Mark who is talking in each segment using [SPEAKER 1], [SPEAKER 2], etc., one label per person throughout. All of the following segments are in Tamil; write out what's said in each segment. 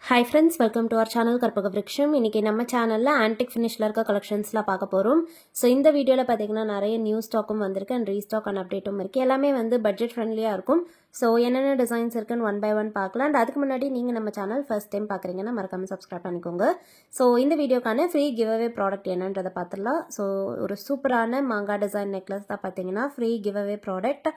[SPEAKER 1] Hi friends, welcome to our channel Karpaga Vriksham. இன்னைக்கு நம்ம சேனல்ல ஆன்டிக் ஃபினிஷ்ல இருக்க கலெக்ஷன்ஸ்லாம் பார்க்க போறோம். சோ இந்த வீடியோல பாத்தீங்கன்னா நிறைய நியூ ஸ்டாக்கும் வந்திருக்கு and ரீஸ்டாக் and அப்டேட்டும் இருக்கு. எல்லாமே வந்து பட்ஜெட் ஃப்ரெண்ட்லியா இருக்கும். சோ என்னென்ன டிசைன்ஸ் இருக்குன்னு ஒன் பை ஒன் பார்க்கலாம். and அதுக்கு முன்னாடி நீங்க நம்ம சேனல் ஃபர்ஸ்ட் டைம் பார்க்கறீங்கன்னா மறக்காம Subscribe பண்ணிக்கோங்க. சோ இந்த வீடியோக்கான ஃப்ரீ giveaway ப்ராடக்ட் என்னன்றதை பார்த்துடலாம். சோ ஒரு சூப்பரான மாங்கா டிசைன் நெக்லஸ் தான் பாத்தீங்கன்னா ஃப்ரீ giveaway ப்ராடக்ட்.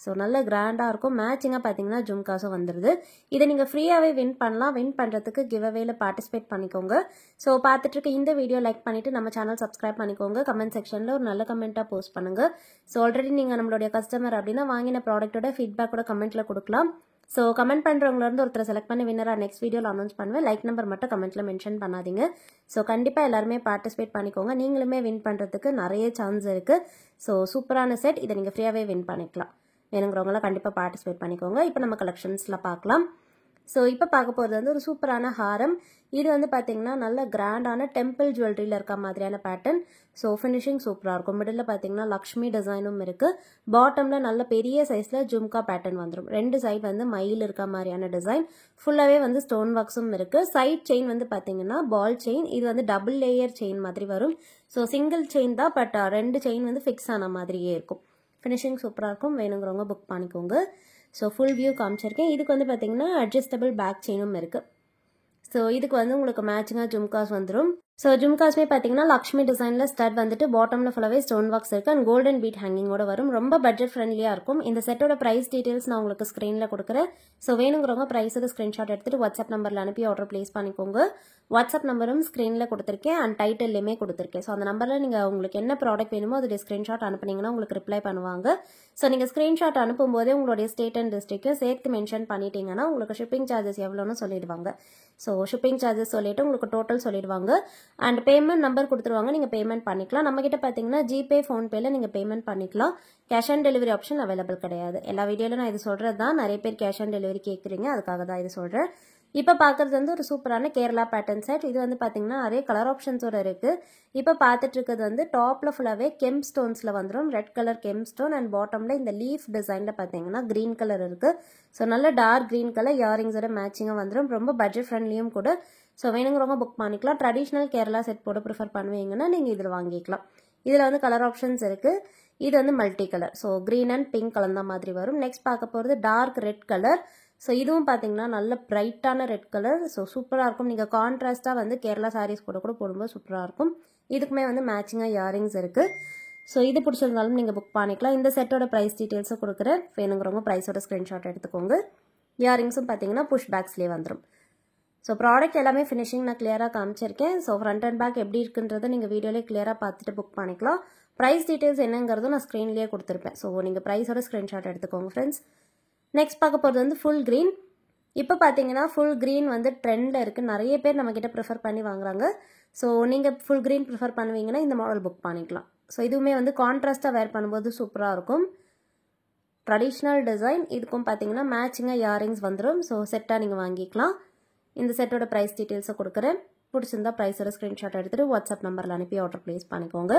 [SPEAKER 1] ஸோ நல்ல கிராண்டாக இருக்கும். மேட்சிங்காக பார்த்தீங்கன்னா ஜும்காஸும் வந்துடுது. இதை நீங்கள் ஃப்ரீயாகவே வின் பண்ணலாம். வின் பண்ணுறதுக்கு கிவ்அவேல பார்ட்டிசிபேட் பண்ணிக்கோங்க. ஸோ பார்த்துட்டு இருக்க இந்த வீடியோ லைக் பண்ணிவிட்டு நம்ம சேனல் சப்ஸ்கிரைப் பண்ணிக்கோங்க. கமெண்ட் செக்ஷனில் ஒரு நல்ல கமெண்ட்டாக போஸ்ட் பண்ணுங்கள். ஸோ ஆல்ரெடி நீங்கள் நம்மளுடைய கஸ்டமர் அப்படின்னா வாங்கின ப்ராடக்ட்டோட ஃபீட்பேக்கோட கமெண்ட்டில் கொடுக்கலாம். ஸோ கமெண்ட் பண்ணுறவங்களேருந்து ஒருத்தர் செலக்ட் பண்ணி வின்னராக நெக்ஸ்ட் வீடியோவில் அனௌன்ஸ் பண்ணுவேன். லைக் நம்பர் மட்டும் கமெண்ட்டில் மென்ஷன் பண்ணாதீங்க. ஸோ கண்டிப்பாக எல்லாருமே பார்ட்டிசிபேட் பண்ணிக்கோங்க. நீங்களுமே வின் பண்ணுறதுக்கு நிறைய சான்ஸ் இருக்குது. ஸோ சூப்பரான செட். இதை நீங்கள் ஃப்ரீயாகவே வின் பண்ணிக்கலாம். வேணுங்கிறவங்களாம் கண்டிப்பாக பார்ட்டிசிபேட் பண்ணிக்கோங்க. இப்போ நம்ம கலெக்ஷன்ஸில் பார்க்கலாம். ஸோ இப்போ பார்க்க போகிறது வந்து ஒரு சூப்பரான ஹாரம். இது வந்து பார்த்தீங்கன்னா நல்ல கிராண்டான டெம்பிள் ஜுவல்லரியில் இருக்க மாதிரியான பேட்டர்ன். ஸோ ஃபினிஷிங் சூப்பராக இருக்கும். மிடில் பார்த்தீங்கன்னா லக்ஷ்மி டிசைனும் இருக்குது. பாட்டமில் நல்ல பெரிய சைஸில் ஜும்கா பேட்டர்ன் வந்துடும். ரெண்டு சைட் வந்து மயில் இருக்க மாதிரியான டிசைன். ஃபுல்லாகவே வந்து ஸ்டோன் ஒர்க்ஸும் இருக்குது. சைட் செயின் வந்து பார்த்தீங்கன்னா பால் செயின். இது வந்து டபுள் லேயர் செயின் மாதிரி வரும். ஸோ சிங்கிள் செயின் தான், பட் ரெண்டு செயின் வந்து ஃபிக்ஸ் ஆன மாதிரியே இருக்கும். ஃபினிஷிங் சூப்பராக இருக்கும். வேணுங்கிறவங்க புக் பண்ணிக்கோங்க. ஸோ ஃபுல் வியூ காமிச்சிருக்கேன். இதுக்கு வந்து பார்த்தீங்கன்னா அட்ஜஸ்டபிள் பேக் செயினும் இருக்குது. ஸோ இதுக்கு வந்து உங்களுக்கு மேட்சிங்காக ஜும்காஸ் வந்துடும். ஸோ ஜும்காஸ்மே பார்த்தீங்கன்னா லக்ஷ்மி டிசைனில் ஸ்டட் வந்துட்டு பாட்டமில் ஃபுல்லாகவே ஸ்டோன் ஒர்க்ஸ் இருக்குது அண்ட் கோல்டன் பீட் ஹேங்கிங்கோட வரும். ரொம்ப பட்ஜெட் ஃப்ரெண்ட்லியாக இருக்கும். இந்த செட்டோட ப்ரைஸ் டீட்டெயில்ஸ் நான் உங்களுக்கு ஸ்க்ரீனில் கொடுக்குறேன். ஸோ வேணுங்கிறவங்க ப்ரைஸோட ஸ்க்ரீன்ஷாட் எடுத்துகிட்டு வாட்ஸ்அப் நம்பரில் அனுப்பி ஆர்டர் ப்ளேஸ் பண்ணிக்கோங்க. வாட்ஸ்அப் நம்பரும் ஸ்க்ரீனில் கொடுத்துருக்கேன் அண்ட் டைட்டில்லையுமே கொடுத்துருக்கேன். ஸோ அந்த நம்பரில் நீங்கள் உங்களுக்கு என்ன ப்ராடக்ட் வேணுமோ அதோடைய ஸ்க்ரீன்ஷாட் அனுப்புனீங்கன்னா உங்களுக்கு ரிப்ளை பண்ணுவாங்க. ஸோ நீங்கள் ஸ்க்ரீன்ஷாட் அனுப்பும்போதே உங்களுடைய ஸ்டேட் அண்ட் டிஸ்ட்ரிக்ட்டையும் சேர்த்து மென்ஷன் பண்ணிட்டீங்கன்னா உங்களுக்கு ஷிப்பிங் சார்ஜஸ் எவ்வளோன்னு சொல்லிடுவாங்க. ஸோ ஷிப்பிங் சார்ஜஸ் சொல்லிட்டு உங்களுக்கு டோட்டல் சொல்லிடுவாங்க அண்ட் பேமெண்ட் நம்பர் கொடுத்துருவாங்க. நீங்கள் பேமெண்ட் பண்ணிக்கலாம். நம்ம கிட்ட பார்த்தீங்கன்னா ஜிபே ஃபோன்பேல நீங்கள் பேமெண்ட் பண்ணிக்கலாம். Cash on delivery option available கிடையாது. எல்லா வீடியோவில் நான் இது சொல்கிறது தான். நிறைய பேர் கேஷ் ஆன் டெலிவரி கேட்குறீங்க, அதுக்காக தான் இது சொல்கிறேன். இப்போ பார்க்குறது வந்து ஒரு சூப்பரான கேரளா பேட்டர்ன் செட். இது வந்து பார்த்தீங்கன்னா நிறைய கலர் ஆப்ஷன்ஸோட இருக்குது. இப்போ பார்த்துட்டு இருக்கிறது வந்து டாப்பில் ஃபுல்லாகவே கெம் ஸ்டோன்ஸில் வந்துடும். Red colour gem stone and பாட்டமில் இந்த லீஃப் டிசைனில் பார்த்தீங்கன்னா க்ரீன் கலர் இருக்குது. ஸோ நல்ல டார்க் க்ரீன் கலர் இயரிங்ஸோட மேட்சிங்காக வந்துடும். ரொம்ப பட்ஜெட் ஃப்ரெண்ட்லியும் கூட. ஸோ வேணுங்கிறவங்க புக் பண்ணிக்கலாம். ட்ரெடிஷ்னல் கேரளா செட் போட ப்ரிஃபர் பண்ணுவீங்கன்னா நீங்கள் இதில் வாங்கிக்கலாம். இதில் வந்து கலர் ஆப்ஷன்ஸ் இருக்குது. இது வந்து multi colour. So green and pink கலந்த மாதிரி வரும். நெக்ஸ்ட் பார்க்க போகிறது டார்க் ரெட் கலர். ஸோ இதுவும் பார்த்தீங்கன்னா நல்ல பிரைட்டான ரெட் கலர். ஸோ சூப்பராக இருக்கும். நீங்கள் கான்ட்ராஸ்ட்டாக வந்து கேரளா சாரீஸ் கூட போடும்போது சூப்பராக இருக்கும். இதுக்குமே வந்து மேட்சிங்காக இயரிங்ஸ் இருக்குது. ஸோ இது பிடிச்சிருந்தாலும் நீங்கள் புக் பண்ணிக்கலாம். இந்த செட்டோட ப்ரைஸ் டீட்டெயில்ஸும் கொடுக்குறேன். வேணுங்கிறவங்க ப்ரைஸோட ஸ்க்ரீன்ஷாட் எடுத்துக்கோங்க. இயரிங்ஸும் பார்த்தீங்கன்னா புஷ் பேக்ஸ்லேயே வந்துடும். ஸோ ப்ராடக்ட் எல்லாமே ஃபினிஷிங் நான் கிளியராக காமிச்சிருக்கேன். ஸோ ஃப்ரண்ட் அண்ட் பேக் எப்படி இருக்குன்றதை நீங்கள் வீடியோலேயே கிளியராக பார்த்துட்டு புக் பண்ணிக்கலாம். ப்ரைஸ் டீட்டெயில்ஸ் என்னங்கிறதும் நான் ஸ்க்ரீன்லேயே கொடுத்துருப்பேன். ஸோ நீங்கள் ப்ரைஸோட ஸ்க்ரீன்ஷாட் எடுத்துக்கோங்க ஃப்ரெண்ட்ஸ். நெக்ஸ்ட் பார்க்க போகிறது வந்து ஃபுல் க்ரீன். இப்போ பார்த்தீங்கன்னா ஃபுல் க்ரீன் வந்து ட்ரெண்டில் இருக்குது. நிறைய பேர் நம்மக்கிட்ட ப்ரிஃபர் பண்ணி வாங்குறாங்க. ஸோ நீங்கள் ஃபுல் க்ரீன் ப்ரிஃபர் பண்ணுவீங்கன்னா இந்த மாடல் புக் பண்ணிக்கலாம். ஸோ இதுவுமே வந்து கான்ட்ராஸ்ட்டாக வேர் பண்ணும்போது சூப்பராக இருக்கும். Traditional design. இதுக்கும் பார்த்தீங்கன்னா மேட்சிங்காக இயரிங்ஸ் வந்துடும். ஸோ செட்டாக நீங்கள் வாங்கிக்கலாம். இந்த செட்டோட ப்ரைஸ் டீட்டெயில்ஸை கொடுக்குறேன். பிடிச்சிருந்தா ப்ரைஸோட ஸ்க்ரீன்ஷாட் எடுத்துகிட்டு வாட்ஸ்அப் நம்பரில் அனுப்பி ஆர்டர் ப்ளேஸ் பண்ணிக்கோங்க.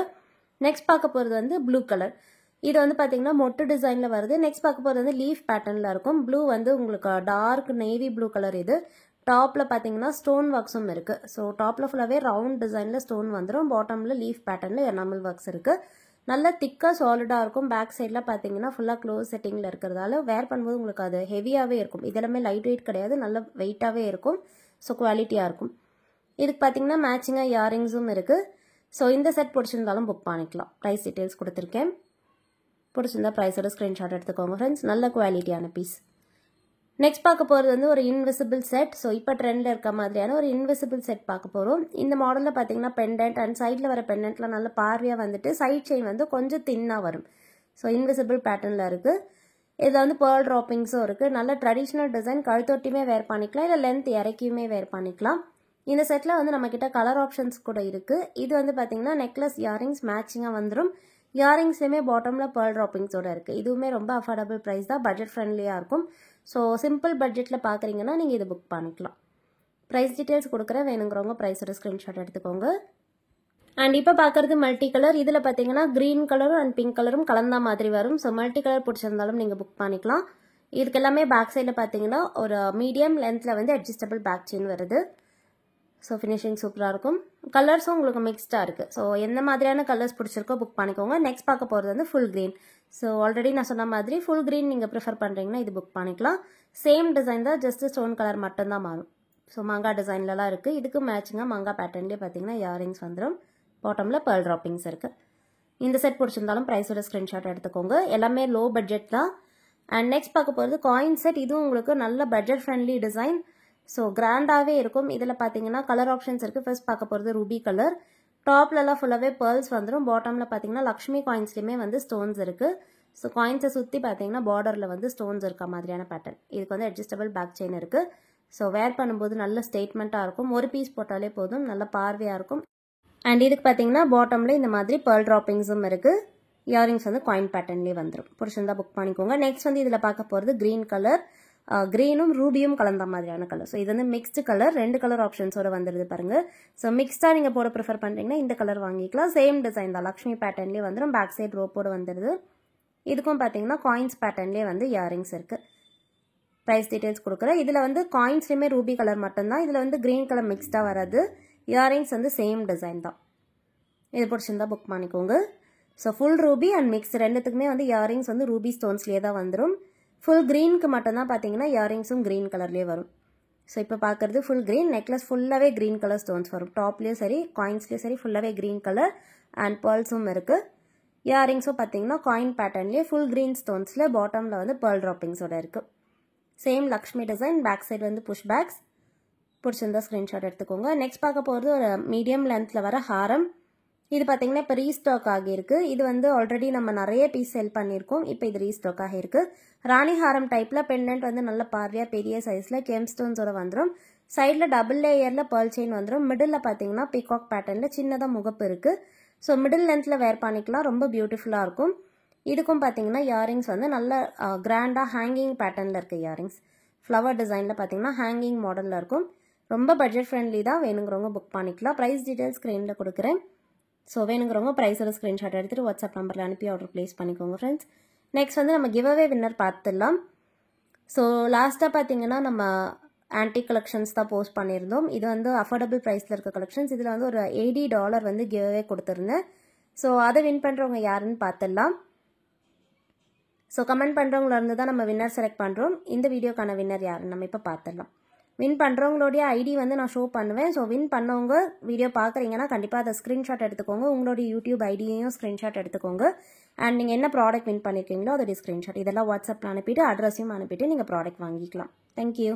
[SPEAKER 1] நெக்ஸ்ட் பார்க்க போகிறது வந்து ப்ளூ கலர். இது வந்து பார்த்தீங்கன்னா மொட்டு டிசைனில் வருது. நெக்ஸ்ட் பார்க்க போகிறது வந்து லீஃப் பேட்டர்னில் இருக்கும். ப்ளூ வந்து உங்களுக்கு டார்க் நேவி ப்ளூ கலர். இது டாப்பில் பார்த்தீங்கன்னா ஸ்டோன் ஒர்க்ஸும் இருக்குது. ஸோ டாப்பில் ஃபுல்லாகவே ரவுண்ட் டிசைனில் ஸ்டோன் வந்துடும். பாட்டமில் லீஃப் பேட்டர்னில் எனாமல் ஒர்க்ஸ் இருக்குது. நல்ல திக்காக சாலிடாக இருக்கும். பேக் சைடில் பார்த்தீங்கன்னா ஃபுல்லாக க்ளோஸ் செட்டிங்கில் இருக்கிறதால வேர் பண்ணும்போது உங்களுக்கு அது ஹெவியாகவே இருக்கும். இதெல்லாமே லைட் வெயிட் கிடையாது, நல்ல வெயிட்டாகவே இருக்கும். ஸோ குவாலிட்டியாக இருக்கும். இதுக்கு பார்த்தீங்கன்னா மேட்சிங்காக இயரிங்ஸும் இருக்குது. ஸோ இந்த செட் பிடிச்சிருந்தாலும் புக் பண்ணிக்கலாம். ப்ரைஸ் டீட்டெயில்ஸ் கொடுத்துருக்கேன். பிடிச்சிருந்தா ப்ரைஸோட ஸ்க்ரீன்ஷாட் எடுத்துக்கோங்க ஃப்ரெண்ட்ஸ். நல்ல குவாலிட்டியான பீஸ். நெக்ஸ்ட் பார்க்க போகிறது வந்து ஒரு இன்விசிபிள் செட். ஸோ இப்போ ட்ரெண்டில் இருக்க மாதிரியான ஒரு இன்விசிபிள் செட் பார்க்க போகிறோம். இந்த மாடலில் பார்த்தீங்கன்னா பெண்டன்ட் அண்ட் சைடில் வர பெண்டன்ட்லாம் நல்ல பார்வையாக வந்துட்டு சைட் செயின் வந்து கொஞ்சம் தின்னாக வரும். ஸோ இன்விசிபிள் பேட்டர்னில் இருக்குது. இதில் வந்து பேர்ல் ட்ராப்பிங்ஸும் இருக்குது. நல்ல ட்ரெடிஷ்னல் டிசைன். கழுத்தொட்டியுமே வேர் பண்ணிக்கலாம், இல்லை லென்த் இறக்கியுமே வேர் பண்ணிக்கலாம். இந்த செட்டில் வந்து நம்மக்கிட்ட கலர் ஆப்ஷன்ஸ் கூட இருக்குது. இது வந்து பார்த்தீங்கன்னா நெக்லஸ் இயரிங்ஸ் மேட்சிங்காக வந்துடும். இயரிங்ஸ்லேயுமே பாட்டமில் பேர்ல் ட்ராப்பிங்ஸோட இருக்குது. இதுவுமே ரொம்ப அஃபோர்டபுள் ப்ரைஸ் தான். பட்ஜெட் ஃப்ரெண்ட்லியாக இருக்கும். ஸோ சிம்பிள் பட்ஜெட்டில் பார்க்குறீங்கன்னா நீங்கள் இது புக் பண்ணிக்கலாம். ப்ரைஸ் டீட்டெயில்ஸ் கொடுக்குறேன். வேணுங்கிறவங்க ப்ரைஸோட ஸ்க்ரீன்ஷாட் எடுத்துக்கோங்க. அண்ட் இப்போ பார்க்குறது மல்டி கலர். இதில் பார்த்தீங்கன்னா க்ரீன் கலரும் அண்ட் பிங்க் கலரும் கலந்தா மாதிரி வரும். ஸோ மல்டி கலர் பிடிச்சிருந்தாலும் நீங்கள் புக் பண்ணிக்கலாம். இதுக்கு எல்லாமே பேக் சைடில் பார்த்தீங்கன்னா ஒரு மீடியம் லென்த்தில் வந்து அட்ஜஸ்டபிள் பேக் செயின் வருது. ஸோ ஃபினிஷிங் சூப்பராக இருக்கும். கலர்ஸும் உங்களுக்கு மிக்ஸ்டாக இருக்குது. ஸோ எந்த மாதிரியான கலர்ஸ் பிடிச்சிருக்கோ புக் பண்ணிக்கோங்க. நெக்ஸ்ட் பார்க்க போகிறது வந்து ஃபுல் க்ரீன். ஸோ ஆல்ரெடி நான் சொன்ன மாதிரி ஃபுல் க்ரீன் நீங்கள் ப்ரிஃபர் பண்ணுறீங்கன்னா இது புக் பண்ணிக்கலாம். சேம் டிசைன் தான், ஜஸ்ட் ஸ்டோன் கலர் மட்டும்தான் மாறும். ஸோ மங்கா டிசைன்லலாம் இருக்குது. இதுக்கு மேட்சிங்காக மங்கா பேட்டர்ன்லேயே பார்த்தீங்கன்னா இயரிங்ஸ் வந்துடும். பாட்டமில் பேர்ல் ட்ராப்பிங்ஸ் இருக்குது. இந்த செட் பிடிச்சிருந்தாலும் ப்ரைஸோட ஸ்க்ரீன்ஷாட் எடுத்துக்கோங்க. எல்லாமே லோ பட்ஜெட் தான். அண்ட் நெக்ஸ்ட் பார்க்க போகிறது காயின் செட். இதுவும் உங்களுக்கு நல்ல பட்ஜெட் ஃப்ரெண்ட்லி டிசைன். ஸோ கிராண்டாகவே இருக்கும். இதில் பார்த்தீங்கன்னா கலர் ஆப்ஷன்ஸ் இருக்குது. ஃபர்ஸ்ட் பார்க்க போகிறது ரூபி கலர். டாப்லலாம் ஃபுல்லாகவே பேர்ல்ஸ் வந்துடும். பாட்டமில் பார்த்தீங்கன்னா லக்ஷ்மி காயின்ஸ்லேயுமே வந்து ஸ்டோன்ஸ் இருக்குது. ஸோ காயின்ஸை சுற்றி பார்த்தீங்கன்னா பார்டரில் வந்து ஸ்டோன்ஸ் இருக்க மாதிரியான பேட்டர்ன். இதுக்கு வந்து அட்ஜஸ்டபிள் பேக் செயின் இருக்குது. ஸோ வேர் பண்ணும்போது நல்ல ஸ்டேட்மெண்ட்டாக இருக்கும். ஒரு பீஸ் போட்டாலே போதும், நல்ல பார்வையாக இருக்கும். அண்ட் இதுக்கு பார்த்தீங்கன்னா பாட்டமில் இந்த மாதிரி பேர்ல் ட்ராப்பிங்ஸும் இருக்குது. இயரிங்ஸ் வந்து காயின் பேட்டர்ன்லேயே வந்துடும். பிடிச்சிருந்தா புக் பண்ணிக்கோங்க. நெக்ஸ்ட் வந்து இதில் பார்க்க போகிறது க்ரீன் கலர். க்ரீனும் ரூபியும் கலந்த மாதிரியான கலர். ஸோ இது வந்து மிக்ஸ்டு கலர். 2 கலர் ஆப்ஷன்ஸோட வந்துடுது பாருங்கள். ஸோ மிக்ஸ்டாக நீங்கள் போட ப்ரிஃபர் பண்ணுறீங்கன்னா இந்த கலர் வாங்கிக்கலாம். சேம் டிசைன் தான், லக்ஷ்மி பேட்டர்ன்லேயே வந்துடும். பேக் சைட் ரோப்போடு வந்துடுது. இதுக்கும் பார்த்தீங்கன்னா காயின்ஸ் பேட்டர்ன்லேயே வந்து இயரிங்ஸ் இருக்குது. ப்ரைஸ் டீட்டெயில்ஸ் கொடுக்குறேன். இதில் வந்து காயின்ஸ்லேயுமே ரூபி கலர் மட்டும்தான். இதில் வந்து க்ரீன் கலர் மிக்ஸ்டாக வராது. இயரிங்ஸ் வந்து சேம் டிசைன் தான். இது பிடிச்சிருந்தா புக் பண்ணிக்கோங்க. So full Ruby and mix ரெண்டுத்துக்குமே வந்து இயரிங்ஸ் வந்து ரூபி ஸ்டோன்ஸ்லேயே தான் வந்துடும். ஃபுல் க்ரீனுக்கு மட்டும்தான் பார்த்தீங்கன்னா இயரிங்ஸும் க்ரீன் கலர்லேயே வரும். ஸோ இப்போ பார்க்குறது ஃபுல் க்ரீன். நெக்லஸ் ஃபுல்லாகவே க்ரீன் கலர் ஸ்டோன்ஸ் வரும். டாப்லேயும் சரி காயின்ஸ்லேயும் சரி ஃபுல்லாகவே க்ரீன் கலர் அண்ட் பேர்ல்ஸும் இருக்குது. இயரிங்ஸும் பார்த்தீங்கன்னா காயின் பேட்டர்ன்லேயே ஃபுல் க்ரீன் ஸ்டோன்ஸில் பாட்டமில் வந்து பேர்ல் ட்ராப்பிங்ஸோட இருக்குது. Same Lakshmi design. Back side வந்து புஷ் பேக்ஸ். பிடிச்சிருந்தா ஸ்க்ரீன்ஷாட் எடுத்துக்கோங்க. நெக்ஸ்ட் பார்க்க போகிறது ஒரு மீடியம் லென்த்தில் வர ஹாரம். இது பார்த்தீங்கன்னா இப்போ ரீஸ்டாக் ஆகியிருக்கு. இது வந்து ஆல்ரெடி நம்ம நிறைய பீஸ் செல் பண்ணியிருக்கோம். இப்போ இது ரீஸ்டாக் ஆகியிருக்கு. ராணி ஹாரம் டைப்பில் பெண்டன்ட் வந்து நல்ல பார்வையாக பெரிய சைஸில் கெம் ஸ்டோன்ஸோட வந்துடும். சைடில் டபுள் லேயரில் பேர்ல் செயின் வந்துடும். மிடில் பார்த்தீங்கன்னா பீகாக் பேட்டர்னில் சின்னதாக முகப்பு இருக்குது. ஸோ மிடில் லென்த்தில் வேர் பண்ணிக்கலாம். ரொம்ப பியூட்டிஃபுல்லாக இருக்கும். இதுக்கும் பார்த்தீங்கன்னா இயரிங்ஸ் வந்து நல்ல கிராண்டாக ஹேங்கிங் பேட்டர்னில் இருக்குது. இயரிங்ஸ் ஃப்ளவர் டிசைனில் பார்த்தீங்கன்னா ஹேங்கிங் மாடலில் இருக்கும். ரொம்ப பட்ஜெட் ஃப்ரெண்ட்லி தான். வேணுங்கிறவங்க புக் பண்ணிக்கலாம். ப்ரைஸ் டீட்டெயில்ஸ் ஸ்க்ரீனில் கொடுக்குறேன். ஸோ வேணுங்கிறவங்க ப்ரைஸோட ஸ்க்ரீன்ஷாட் எடுத்துகிட்டு வாட்ஸ்அப் நம்பரில் அனுப்பி ஆர்டர் ப்ளேஸ் பண்ணிக்கோங்க ஃப்ரெண்ட்ஸ். நெக்ஸ்ட் வந்து நம்ம கிவ் அவே வின்னர் பார்த்துடலாம். ஸோ லாஸ்ட்டாக பார்த்தீங்கன்னா நம்ம ஆன்டிக் கலெக்ஷன்ஸ் தான் போஸ்ட் பண்ணியிருந்தோம். இது வந்து அஃபோர்டபுள் ப்ரைஸில் இருக்க கலெக்ஷன்ஸ். இதில் வந்து ஒரு $80 வந்து கிவ் அவே கொடுத்துருந்தேன். ஸோ அதை வின் பண்ணுறவங்க யாருன்னு பார்த்துடலாம். ஸோ கமெண்ட் பண்ணுறவங்கள இருந்து தான் நம்ம வின்னர் செலக்ட் பண்ணுறோம். இந்த வீடியோக்கான வின்னர் யாருன்னு நம்ம இப்போ பார்த்துடலாம். வின் பண்ணுறவங்களுடைய ஐடி வந்து நான் ஷோ பண்ணுவேன். ஸோ வின் பண்ணவங்க வீடியோ பார்க்குறீங்கன்னா கண்டிப்பாக அதை ஸ்க்ரீன்ஷாட் எடுத்துக்கோங்க. உங்களுடைய யூடியூப் ஐடியையும் ஸ்க்ரீன்ஷாட் எடுத்துக்கோங்க. அண்ட் நீங்கள் என்ன ப்ராடக்ட் வின் பண்ணியிருக்கீங்களோ அதோடைய ஸ்க்ரீன்ஷாட் இதெல்லாம் வாட்ஸ்அப்பில் அனுப்பிட்டு அட்ரஸையும் அனுப்பிட்டு நீங்கள் ப்ராடக்ட் வாங்கிக்கலாம். தேங்க்யூ.